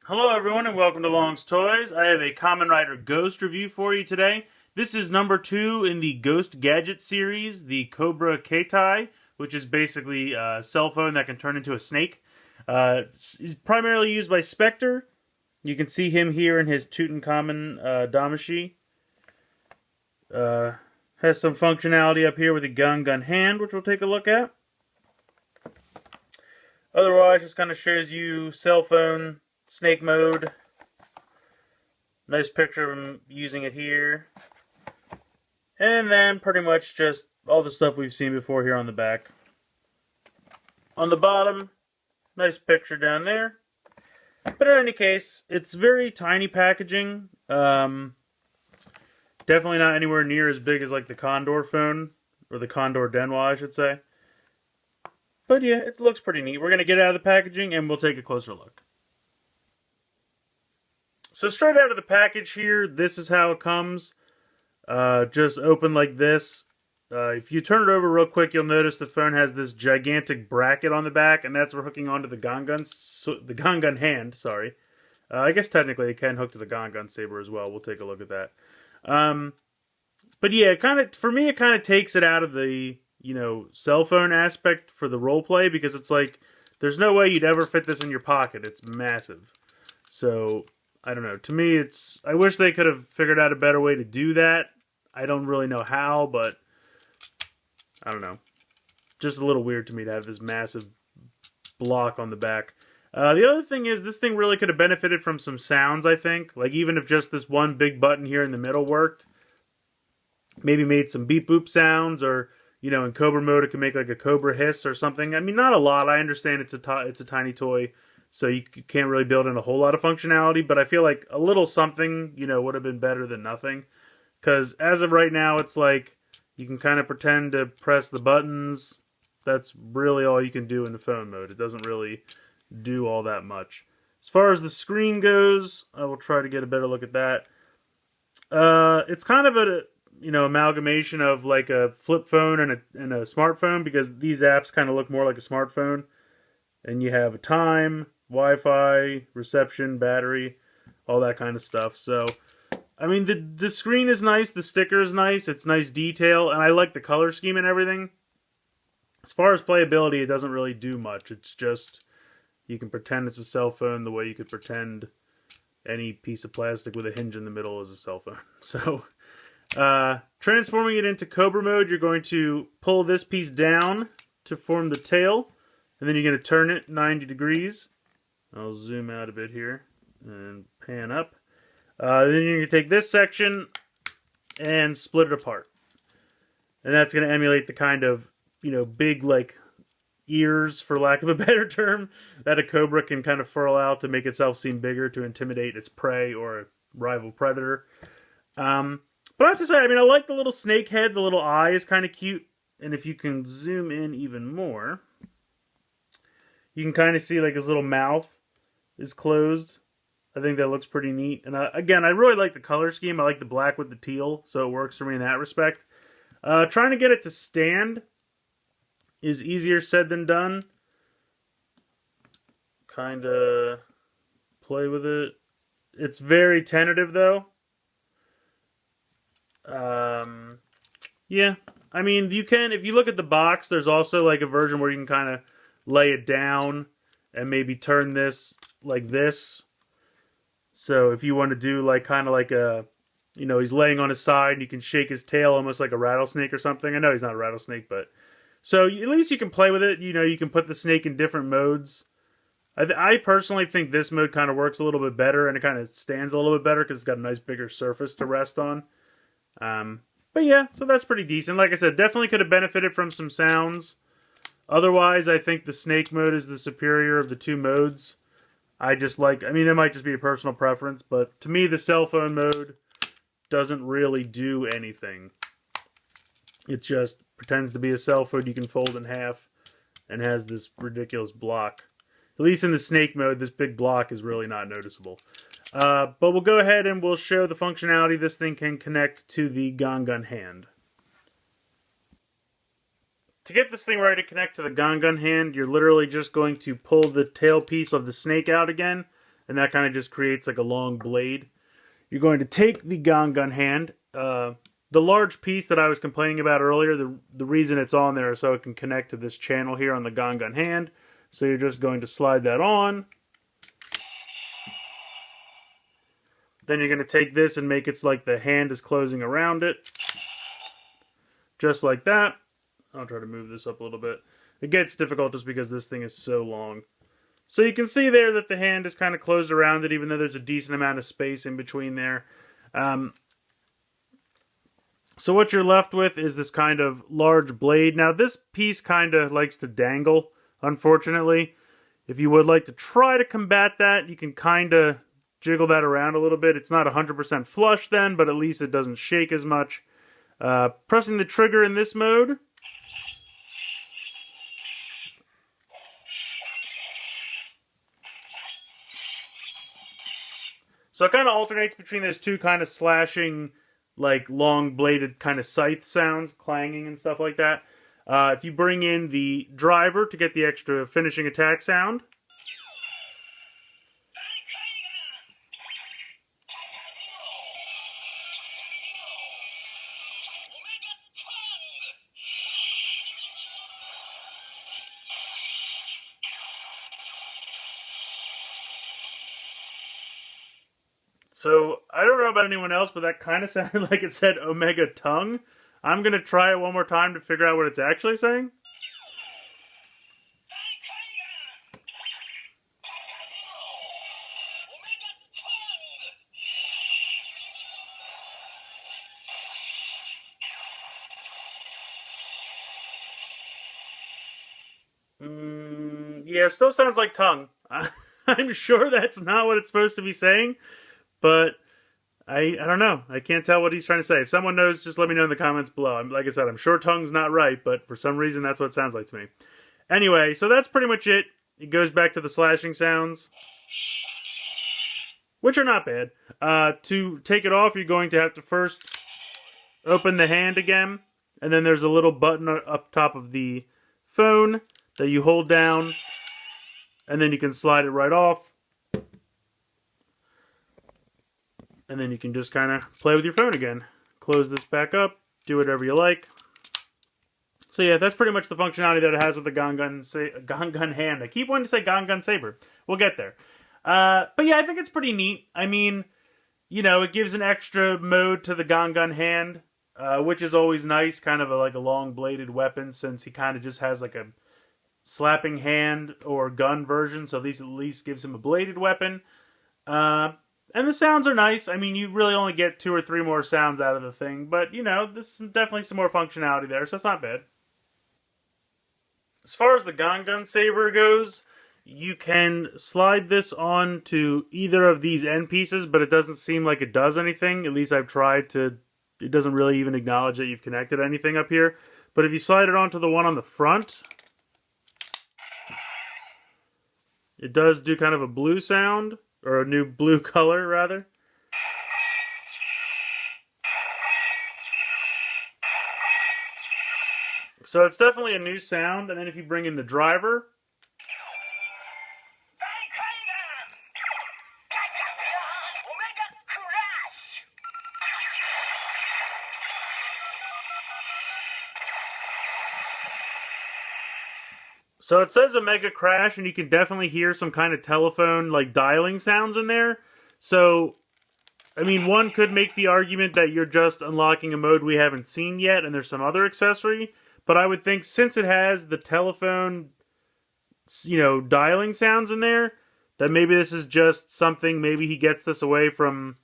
Hello everyone and welcome to Long's Toys. I have a Kamen Rider Ghost review for you today. This is number 2 in the Ghost Gadget series, the Cobra Keitai, which is basically a cell phone that can turn into a snake. It's primarily used by Spectre. You can see him here in his Tutankhamun Damashi. Has some functionality up here with the gun hand, which we'll take a look at. Otherwise, just kind of shows you cell phone, snake mode. Nice picture of him using it here. And then pretty much just all the stuff we've seen before here on the back. On the bottom, nice picture down there. But in any case, it's very tiny packaging. Definitely not anywhere near as big as like the Condor phone, or the Condor Denwa, I should say. But yeah, it looks pretty neat. We're going to get out of the packaging and we'll take a closer look. So straight out of the package here, this is how it comes. Just open like this. If you turn it over real quick, you'll notice the phone has this gigantic bracket on the back, and that's for hooking onto the gun hand. Sorry, I guess technically it can hook to the gun saber as well. We'll take a look at that. But yeah, for me, it kind of takes it out of the cell phone aspect for the role play, because it's like there's no way you'd ever fit this in your pocket. It's massive. So I don't know. To me, I wish they could have figured out a better way to do that. I don't really know how, but I don't know. Just a little weird to me to have this massive block on the back. The other thing is, this thing really could have benefited from some sounds, I think. Like, even if just this one big button here in the middle worked. Maybe made some beep boop sounds, or, in Cobra mode it can make like a Cobra hiss or something. I mean, not a lot. I understand it's a tiny toy, so you can't really build in a whole lot of functionality, but I feel like a little something, would have been better than nothing. Because as of right now, it's like you can kind of pretend to press the buttons. That's really all you can do in the phone mode. It doesn't really do all that much. As far as the screen goes, I will try to get a better look at that. It's kind of a amalgamation of like a flip phone and a smartphone, because these apps kind of look more like a smartphone. And you have a time, Wi-Fi, reception, battery, all that kind of stuff. So, I mean, the screen is nice, the sticker is nice, it's nice detail, and I like the color scheme and everything. As far as playability, it doesn't really do much. It's just, you can pretend it's a cell phone the way you could pretend any piece of plastic with a hinge in the middle is a cell phone. So, transforming it into Cobra mode, you're going to pull this piece down to form the tail, and then you're going to turn it 90 degrees. I'll zoom out a bit here and pan up. Then you're going to take this section and split it apart. And that's going to emulate the kind of, big, like, ears, for lack of a better term, that a Cobra can kind of furl out to make itself seem bigger to intimidate its prey or a rival predator. But I have to say, I mean, I like the little snake head. The little eye is kind of cute. And if you can zoom in even more, you can kind of see like his little mouth is closed. I think that looks pretty neat. And again, I really like the color scheme. I like the black with the teal, so it works for me in that respect. Trying to get it to stand is easier said than done. Kind of play with it. It's very tentative, though. Yeah. I mean, you can, if you look at the box, there's also like a version where you can kind of lay it down and maybe turn this like this. So if you want to do like kind of like a, he's laying on his side and you can shake his tail almost like a rattlesnake or something. I know he's not a rattlesnake, but so at least you can play with it. You can put the snake in different modes. I personally think this mode kind of works a little bit better, and it kind of stands a little bit better because it's got a nice bigger surface to rest on. But yeah, so that's pretty decent. Like I said, definitely could have benefited from some sounds. Otherwise, I think the snake mode is the superior of the two modes. I mean, it might just be a personal preference, but to me, the cell phone mode doesn't really do anything. It just pretends to be a cell phone you can fold in half and has this ridiculous block. At least in the snake mode, this big block is really not noticeable. But we'll go ahead and we'll show the functionality this thing can connect to the gun hand. To get this thing ready to connect to the gun hand, you're literally just going to pull the tail piece of the snake out again, and that kind of just creates like a long blade. You're going to take the Gangan hand, the large piece that I was complaining about earlier, the reason it's on there is so it can connect to this channel here on the Gangan hand. So you're just going to slide that on. Then you're going to take this and make it like the hand is closing around it. Just like that. I'll try to move this up a little bit. It gets difficult just because this thing is so long. So you can see there that the hand is kind of closed around it, even though there's a decent amount of space in between there. So what you're left with is this kind of large blade. Now this piece kind of likes to dangle, unfortunately. If you would like to try to combat that, you can kind of jiggle that around a little bit. It's not 100% flush then, but at least it doesn't shake as much. Pressing the trigger in this mode. So it kind of alternates between those two kind of slashing, like long bladed kind of scythe sounds, clanging and stuff like that. If you bring in the driver to get the extra finishing attack sound. So, I don't know about anyone else, but that kind of sounded like it said Omega Tongue. I'm going to try it one more time to figure out what it's actually saying. Yeah, it still sounds like tongue. I'm sure that's not what it's supposed to be saying. But I don't know. I can't tell what he's trying to say. If someone knows, just let me know in the comments below. Like I said, I'm sure tongue's not right, but for some reason that's what it sounds like to me. Anyway, so that's pretty much it. It goes back to the slashing sounds, which are not bad. To take it off, you're going to have to first open the hand again, and then there's a little button up top of the phone that you hold down, and then you can slide it right off. And then you can just kind of play with your phone again. Close this back up, do whatever you like. So yeah, that's pretty much the functionality that it has with the Gangan hand. I keep wanting to say Gangan Saber. We'll get there. But yeah, I think it's pretty neat. I mean, you know, it gives an extra mode to the Gangan hand, which is always nice, kind of like a long-bladed weapon, since he kind of just has like a slapping hand or gun version, so at least gives him a bladed weapon. And the sounds are nice. I mean, you really only get 2 or 3 more sounds out of the thing. But, you know, there's definitely some more functionality there, so it's not bad. As far as the Gangan Saber goes, you can slide this on to either of these end pieces, but it doesn't seem like it does anything. At least I've tried to... It doesn't really even acknowledge that you've connected anything up here. But if you slide it onto the one on the front, it does do kind of a blue sound. Or a new blue color, rather. So it's definitely a new sound. And then if you bring in the driver, so it says Omega Crash, and you can definitely hear some kind of telephone, like, dialing sounds in there. So, I mean, one could make the argument that you're just unlocking a mode we haven't seen yet, and there's some other accessory. But I would think, since it has the telephone, you know, dialing sounds in there, that maybe this is just something, maybe he gets this away from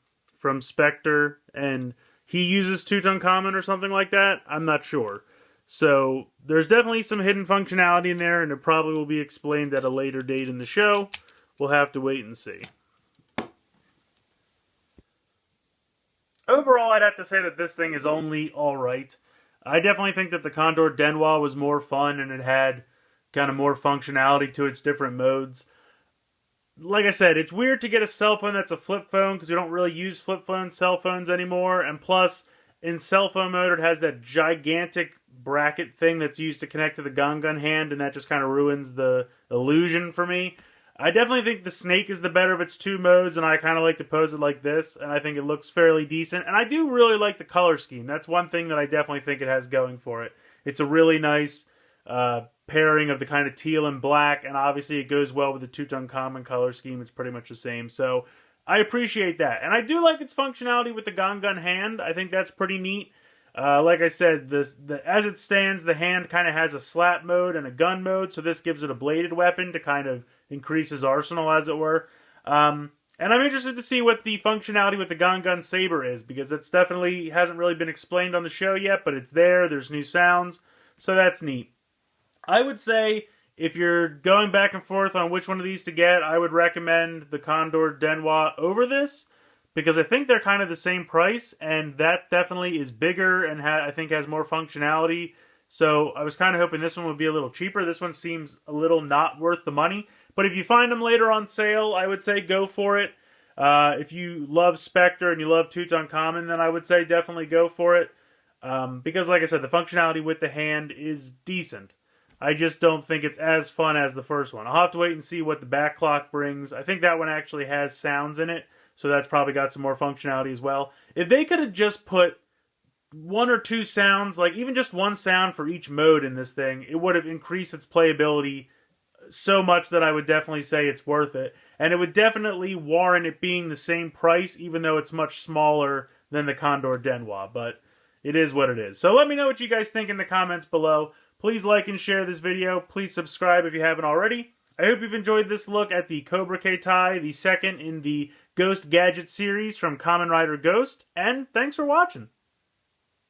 Spectre, and he uses Tutankhamun or something like that. I'm not sure. So, there's definitely some hidden functionality in there, and it probably will be explained at a later date in the show. We'll have to wait and see. Overall, I'd have to say that this thing is only alright. I definitely think that the Condor Denwa was more fun, and it had kind of more functionality to its different modes. Like I said, it's weird to get a cell phone that's a flip phone, because we don't really use flip phone cell phones anymore, and plus, in cell phone mode, it has that gigantic bracket thing that's used to connect to the Gangan hand, and that just kind of ruins the illusion for me. I definitely think the Snake is the better of its two modes, and I kind of like to pose it like this, and I think it looks fairly decent. And I do really like the color scheme. That's one thing that I definitely think it has going for it. It's a really nice pairing of the kind of teal and black, and obviously it goes well with the two-tone Kamen color scheme. It's pretty much the same, so I appreciate that. And I do like its functionality with the Gongun hand. I think that's pretty neat. Like I said, as it stands, the hand kind of has a slap mode and a gun mode, so this gives it a bladed weapon to kind of increase his arsenal, as it were. And I'm interested to see what the functionality with the Gongun Saber is, because it's definitely hasn't really been explained on the show yet, but it's there, there's new sounds, so that's neat. I would say, if you're going back and forth on which one of these to get, I would recommend the Condor Denwa over this, because I think they're kind of the same price, and that definitely is bigger and I think has more functionality. So I was kind of hoping this one would be a little cheaper. This one seems a little not worth the money. But if you find them later on sale, I would say go for it. If you love Spectre and you love Tutankhamun, then I would say definitely go for it. Because like I said, the functionality with the hand is decent. I just don't think it's as fun as the first one. I'll have to wait and see what the back clock brings. I think that one actually has sounds in it, so that's probably got some more functionality as well. If they could have just put one or two sounds, like even just one sound for each mode in this thing, it would have increased its playability so much that I would definitely say it's worth it. And it would definitely warrant it being the same price, even though it's much smaller than the Condor Denwa. But it is what it is. So let me know what you guys think in the comments below. Please like and share this video. Please subscribe if you haven't already. I hope you've enjoyed this look at the Cobra Keitai, the second in the Ghost Gadget series from Kamen Rider Ghost, and thanks for watching.